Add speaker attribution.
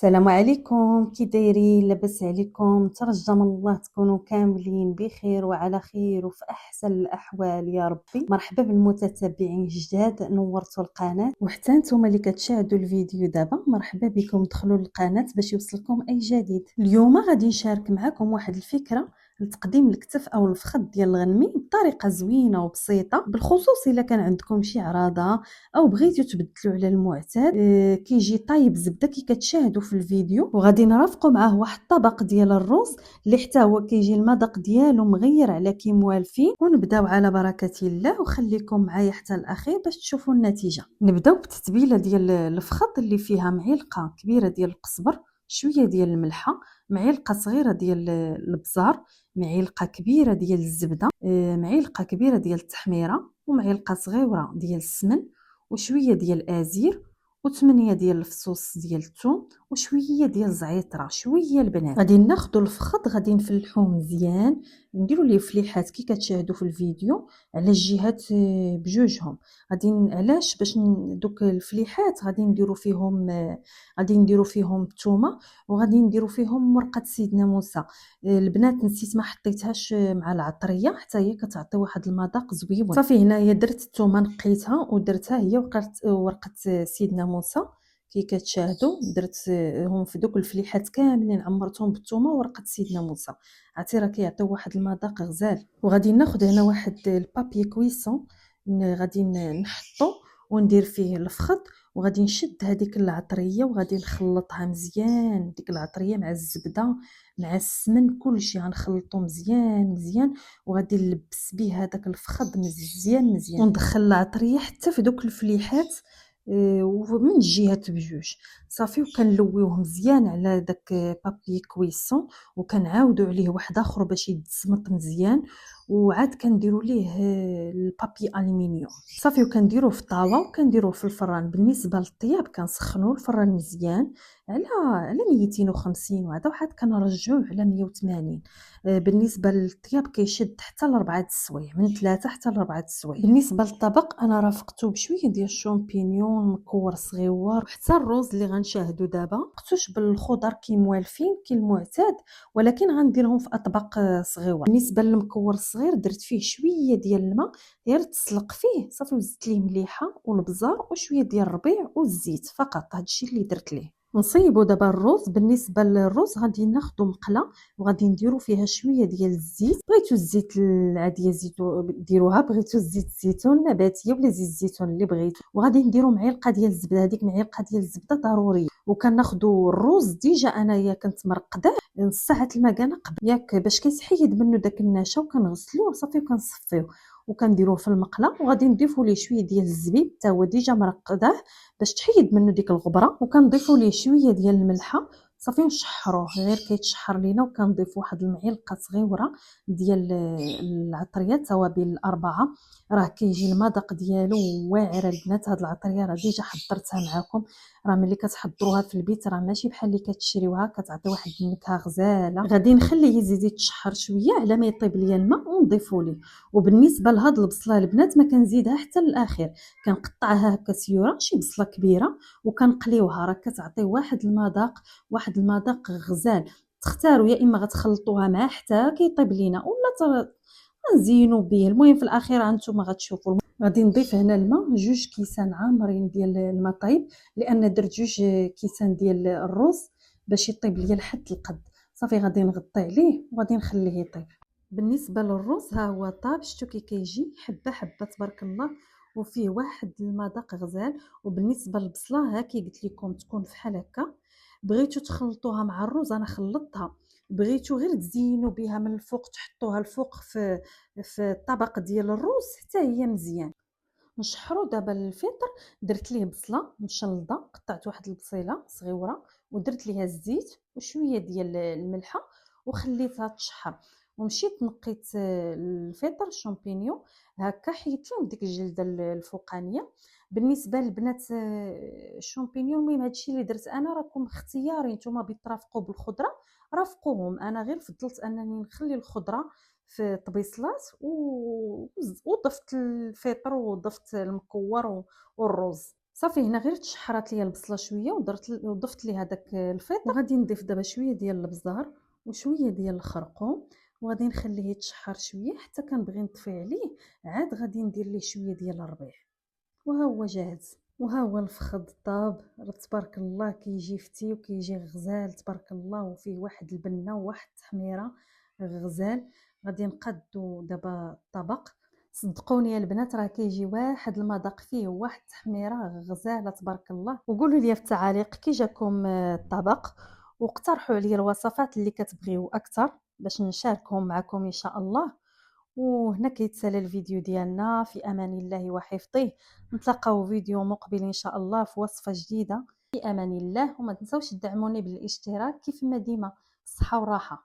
Speaker 1: السلام عليكم، كي دايرين؟ لاباس عليكم؟ ترجى من الله تكونوا كاملين بخير وعلى خير وفي احسن الاحوال يا ربي. مرحبا بالمتتبعين جداد، نورتوا القناه، وحتى نتوما اللي كتشاهدوا الفيديو دابا مرحبا بكم. دخلوا للقناه باش يوصلكم اي جديد. اليوم غادي نشارك معكم واحد الفكره لتقديم الكتف او الفخذ ديال الغنمي بطريقه زوينه وبسيطه، بالخصوص الا كان عندكم شي عراضه او بغيتو تبدلوا على المعتاد. كيجي طايب زبده كي كتشاهدوا في الفيديو، وغادي نرافقوا معاه واحد الطبق ديال الرز اللي حتى هو كيجي المذاق ديالو مغير على كي موالفين. ونبداو على بركه الله، وخليكم معايا حتى الاخير باش تشوفوا النتيجه. نبداو بالتتبيله ديال الفخذ اللي فيها معلقه كبيره ديال القزبر، شويه ديال الملحه، معلقه صغيره ديال البزار، معلقه كبيره ديال الزبده، معلقه كبيره ديال التحميره، ومعلقه صغيره ديال السمن، وشويه ديال الازير، و8 ديال الفصوص ديال الثوم، وشويه ديال الزعتره، شويه البنات. غادي ناخذوا الفخذ غادي نفلحوه مزيان، نديروا ليه فليحات كي كتشاهدوا في الفيديو على الجهات بجوجهم. علاش؟ باش دوك الفليحات غادي نديروا فيهم الثومه، وغادي نديروا فيهم مرقه سيدنا موسى. البنات نسيت ما حطيتهاش مع العطريه، حتى هي كتعطي واحد المذاق زويون. صافي هنايا درت الثومه نقيتها ودرتها هي ورقه سيدنا موسى كي كتشاهدوا. درتهم في دوك الفليحات كاملين، عمرتهم بالثومه ورقه سيدنا موسى، عرفتي راه كيعطيو واحد المذاق غزال. وغادي ناخذ هنا واحد البابي كويسون، غادي نحطو وندير فيه الفخذ، وغادي نشد هذيك العطريه وغادي نخلطها مزيان، ديك العطريه مع الزبده مع السمن كلشي غنخلطو مزيان مزيان، وغادي نلبس به هذاك الفخذ مزيان مزيان، وندخل العطريه حتى في دوك الفليحات ومن الجهات بجوج. صافي وكنلويوه مزيان على داك بابي كويسون، وكنعاودوا عليه واحد اخر باش يتزمط مزيان، وعاد كنديروا ليه البابي الومنيوم. صافي وكنديروه في الطاوه وكنديروه في الفران. بالنسبه للطياب كنسخنوا الفران مزيان على 250، وهذا واحد كنرجعوه على 180. بالنسبه للطياب كيشد حتى ل4 السوايع، من 3 حتى ل4 السوايع. بالنسبه للطبق انا رافقته بشويه ديال الشامبينيون مكور صغيور، وحتى الرز اللي غنشاهدوا دابا مقتوش بالخضر كي موالفين كي المعتاد، ولكن غنديرهم في اطباق صغيور. بالنسبه للمكور الصغير درت فيه شويه ديال الماء غير تسلق فيه، صافي وزدت ليه مليحه والبزار وشويه ديال الربيع والزيت فقط، هادشي اللي درت ليه. نصيبوا دابا الرز. بالنسبه للرز غادي ناخذوا مقله وغادي نديروا فيها شويه ديال الزيت، بغيتو الزيت العاديه زيتو ديروها، بغيتو زيت الزيتون نباتيه ولا زيت الزيتون اللي بغيتو. وغادي نديروا معلقه ديال الزبده، هذيك معلقه ديال الزبده ضروريه. وكناخذوا الرز ديجا انايا كنت مرقداه نص ساعه المكانه قبل ياك باش كيتحيد منه داك النشا، وكنغسلوه صافي وكنصفيوه وكنديروه في المقله، وغادي نضيفوا ليه شويه ديال الزبيب حتى هو ديجا مرقداه باش تحيد منه ديك الغبره، وكنضيفوا ليه شويه ديال الملحه صافي نشحروه غير كيتشحر لينا. وكنضيف واحد المعلقه صغيره ديال العطريه توابل الاربعه، راه كيجي المذاق ديالو واعر البنات. هاد العطريه راه ديجا حضرتها معكم، راه ملي كتحضروها في البيت راه ماشي بحال اللي كتشريوها، كتعطي واحد النكهه غزاله. غادي نخليه يزيد يتشحر شويه على ما يطيب ليا الماء ونضيفوا ليه. وبالنسبه لهاد البصله البنات ما كنزيدها حتى للاخير، كنقطعها هكا سيوره شي بصله كبيره وكنقليوها، راه كتعطي واحد المذاق غزال. تختاروا يا اما غتخلطوها معاه حتى كيطيب لينا، ولا نزينوا به. المهم في الاخير هانتوما غتشوفوا. غادي نضيف هنا الماء 2 كيسان عامرين ديال الماء طيب، لان درت 2 كيسان ديال الرز باش يطيب ليا لحد القد. صافي غادي نغطي عليه وغادي نخليه يطيب. بالنسبه للرز ها هو طاب، شتو كي كيجي حبه حبه تبارك الله، وفيه واحد المذاق غزال. وبالنسبه للبصله ها كي قلت لكم تكون فحال هكا، بغيتو تخلطوها مع الرز انا خلطتها، بغيتو غير تزينوا بها من الفوق تحطوها الفوق في الطبق ديال الرز حتى هي مزيان. نشحروا دابا الفطر. درت ليه بصله مشلضه، قطعت واحد البصيله صغيره ودرت ليها الزيت وشويه ديال الملحه وخليتها تشحر. ومشيت نقيت الفطر الشامبينيون هكا، حيت لهم ديك الجلده الفوقانيه. بالنسبه للبنات الشامبينيون، المهم هادشي اللي درت انا، راكم اختياري نتوما بترافقوا بالخضره رافقوهم، انا غير فضلت انني نخلي الخضره في طبيصلات وضفت الفطر وضفت المكور والرز صافي هنا غير تشحرات ليا البصله شويه وضفت ليها داك الفيط، وغادي نضيف دابا شويه ديال البزار وشويه ديال الخرقوم، وغادي نخليه يتشحر شويه حتى كنبغي نطفي عليه، عاد غادي ندير ليه شويه ديال الربيع، وها هو جاهز. وها هو الفخذ طاب، تبارك الله كيجي فتي وكيجي غزال تبارك الله، وفيه واحد البنه وواحد التحميره غزال. غادي نقادو دابا الطبق. صدقوني يا البنات راه كيجي واحد المذاق فيه واحد التحميره غزاله تبارك الله. وقولوا لي في التعاليق كي جاكم الطبق، واقترحوا عليا الوصفات اللي كتبغيو اكثر باش نشاركهم معكم ان شاء الله. وهنا كيتسالى الفيديو ديالنا، في امان الله وحفظه. نتلاقاو فيديو مقبل ان شاء الله في وصفه جديده. في امان الله، وما تنسوش تدعموني بالاشتراك كيف ما ديما. صحه وراحه.